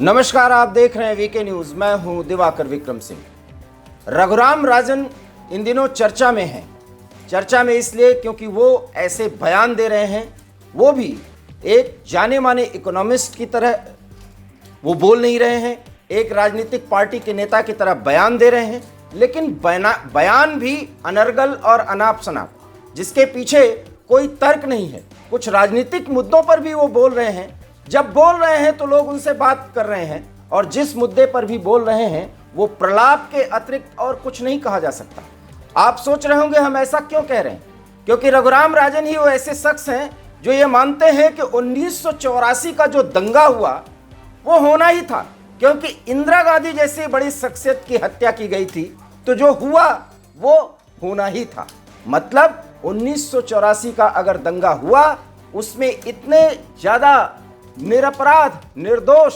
नमस्कार, आप देख रहे हैं वीके न्यूज। मैं हूं दिवाकर विक्रम सिंह। रघुराम राजन इन दिनों चर्चा में हैं। चर्चा में इसलिए क्योंकि वो ऐसे बयान दे रहे हैं, वो भी एक जाने माने इकोनॉमिस्ट की तरह वो बोल नहीं रहे हैं, एक राजनीतिक पार्टी के नेता की तरह बयान दे रहे हैं, लेकिन बयान भी अनर्गल और अनाप शनाप, जिसके पीछे कोई तर्क नहीं है। कुछ राजनीतिक मुद्दों पर भी वो बोल रहे हैं। जब बोल रहे हैं तो लोग उनसे बात कर रहे हैं, और जिस मुद्दे पर भी बोल रहे हैं वो प्रलाप के अतिरिक्त और कुछ नहीं कहा जा सकता। आप सोच रहे होंगे हम ऐसा क्यों कह रहे हैं, क्योंकि रघुराम राजन ही वो ऐसे शख्स हैं जो ये मानते हैं कि 1984 का जो दंगा हुआ वो होना ही था, क्योंकि इंदिरा गांधी जैसी बड़ी शख्सियत की हत्या की गई थी, तो जो हुआ वो होना ही था। मतलब 1984 का अगर दंगा हुआ, उसमें इतने ज़्यादा निरपराध निर्दोष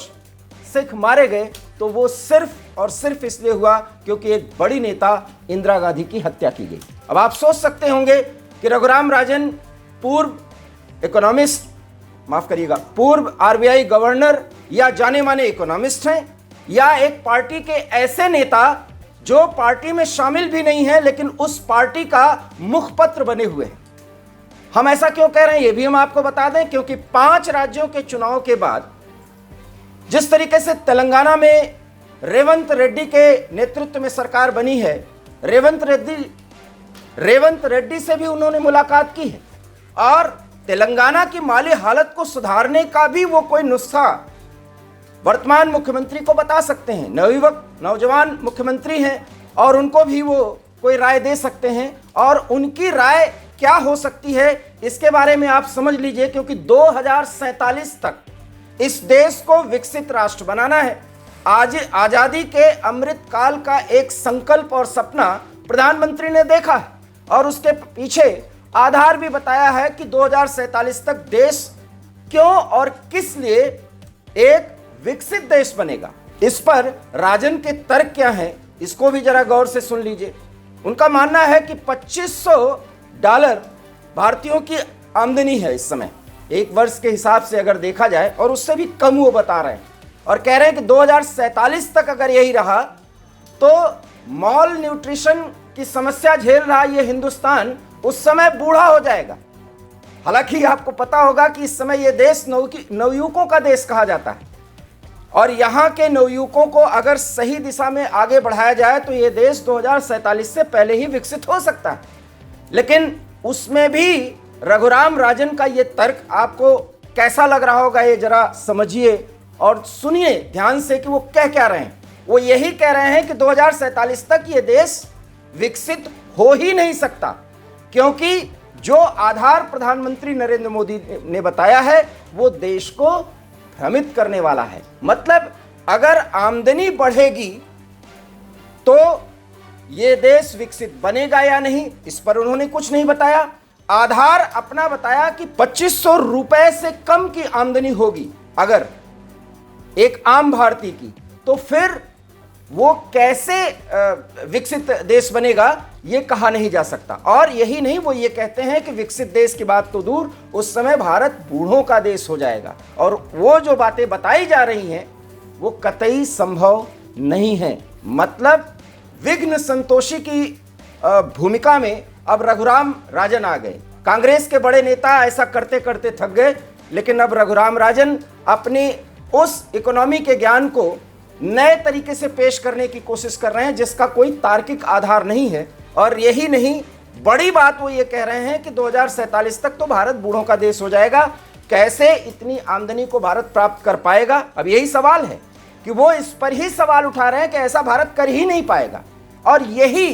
सिख मारे गए, तो वो सिर्फ और सिर्फ इसलिए हुआ क्योंकि एक बड़ी नेता इंदिरा गांधी की हत्या की गई। अब आप सोच सकते होंगे कि रघुराम राजन पूर्व इकोनॉमिस्ट, माफ करिएगा, पूर्व आरबीआई गवर्नर या जाने माने इकोनॉमिस्ट हैं, या एक पार्टी के ऐसे नेता जो पार्टी में शामिल भी नहीं है लेकिन उस पार्टी का मुखपत्र बने हुए हैं। हम ऐसा क्यों कह रहे हैं ये भी हम आपको बता दें, क्योंकि 5 राज्यों के चुनाव के बाद जिस तरीके से तेलंगाना में रेवंत रेड्डी के नेतृत्व में सरकार बनी है, रेवंत रेड्डी से भी उन्होंने मुलाकात की है, और तेलंगाना की माली हालत को सुधारने का भी वो कोई नुस्खा वर्तमान मुख्यमंत्री को बता सकते हैं। नौजवान मुख्यमंत्री हैं और उनको भी वो कोई राय दे सकते हैं, और उनकी राय क्या हो सकती है इसके बारे में आप समझ लीजिए, क्योंकि 2047 तक इस देश को विकसित राष्ट्र बनाना है। आज आजादी के अमृत काल का एक संकल्प और सपना प्रधानमंत्री ने देखा है, और उसके पीछे आधार भी बताया है कि 2047 तक देश क्यों और किस लिए एक विकसित देश बनेगा। इस पर राजन के तर्क क्या हैं, इसको भी जरा गौर से सुन लीजिए। उनका मानना है कि $2500 भारतीयों की आमदनी है इस समय, एक वर्ष के हिसाब से अगर देखा जाए, और उससे भी कम वो बता रहे हैं, और कह रहे हैं कि 2047 तक अगर यही रहा तो मॉल न्यूट्रिशन की समस्या झेल रहा ये हिंदुस्तान उस समय बूढ़ा हो जाएगा। हालांकि आपको पता होगा कि इस समय ये देश नवयुवकों का देश कहा जाता है, और यहाँ के नवयुवकों को अगर सही दिशा में आगे बढ़ाया जाए तो ये देश 2047 से पहले ही विकसित हो सकता है। लेकिन उसमें भी रघुराम राजन का ये तर्क आपको कैसा लग रहा होगा, ये जरा समझिए और सुनिए ध्यान से कि वो कह क्या रहे हैं। वो यही कह रहे हैं कि 2047 तक ये देश विकसित हो ही नहीं सकता, क्योंकि जो आधार प्रधानमंत्री नरेंद्र मोदी ने बताया है वो देश को भ्रमित करने वाला है। मतलब अगर आमदनी बढ़ेगी तो ये देश विकसित बनेगा या नहीं, इस पर उन्होंने कुछ नहीं बताया। आधार अपना बताया कि 2500 रुपए से कम की आमदनी होगी अगर एक आम भारतीय की, तो फिर वो कैसे विकसित देश बनेगा ये कहा नहीं जा सकता। और यही नहीं, वो ये कहते हैं कि विकसित देश की बात तो दूर, उस समय भारत बूढ़ों का देश हो जाएगा, और वो जो बातें बताई जा रही हैं वो कतई संभव नहीं है। मतलब विघ्न संतोषी की भूमिका में अब रघुराम राजन आ गए। कांग्रेस के बड़े नेता ऐसा करते करते थक गए, लेकिन अब रघुराम राजन अपनी उस इकोनॉमी के ज्ञान को नए तरीके से पेश करने की कोशिश कर रहे हैं जिसका कोई तार्किक आधार नहीं है। और यही नहीं, बड़ी बात वो ये कह रहे हैं कि 2047 तक तो भारत बूढ़ों का देश हो जाएगा। कैसे इतनी आमदनी को भारत प्राप्त कर पाएगा? अब यही सवाल है कि वो इस पर ही सवाल उठा रहे हैं कि ऐसा भारत कर ही नहीं पाएगा। और यही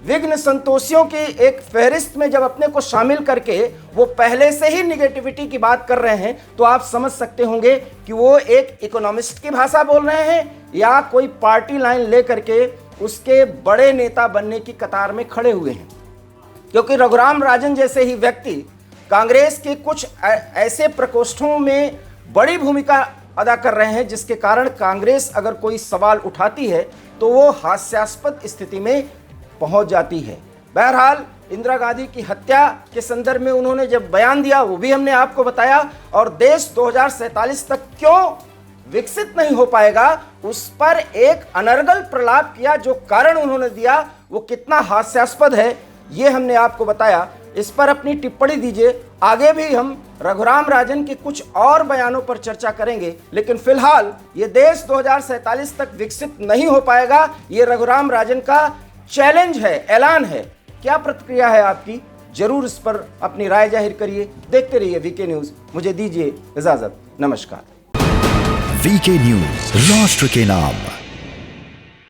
विघ्न संतोषियों की एक फहरिस्त में जब अपने को शामिल करके वो पहले से ही निगेटिविटी की बात कर रहे हैं, तो आप समझ सकते होंगे कि वो एक इकोनॉमिस्ट की भाषा बोल रहे हैं या कोई पार्टी लाइन लेकर के उसके बड़े नेता बनने की कतार में खड़े हुए हैं। क्योंकि रघुराम राजन जैसे ही व्यक्ति कांग्रेस के कुछ ऐसे प्रकोष्ठों में बड़ी भूमिका अदा कर रहे हैं, जिसके कारण कांग्रेस अगर कोई सवाल उठाती है तो वो हास्यास्पद स्थिति में पहुंच जाती है। बहरहाल इंदिरा गांधी की हत्या के संदर्भ में उन्होंने जब बयान दिया वो भी हमने आपको बताया, और देश 2047 तक क्यों विकसित नहीं हो पाएगा, उस पर एक अनर्गल प्रलाप किया। जो कारण उन्होंने दिया वो कितना हास्यास्पद है ये हमने आपको बताया। इस पर अपनी टिप्पणी दीजिए। आगे भी हम रघुराम राजन के कुछ और बयानों पर चर्चा करेंगे, लेकिन फिलहाल ये देश 2047 तक विकसित नहीं हो पाएगा, ये रघुराम राजन का चैलेंज है, ऐलान है। क्या प्रतिक्रिया है आपकी? जरूर इस पर अपनी राय जाहिर करिए। देखते रहिए वीके न्यूज। मुझे दीजिए इजाजत। नमस्कार। वीके न्यूज, राष्ट्र के नाम।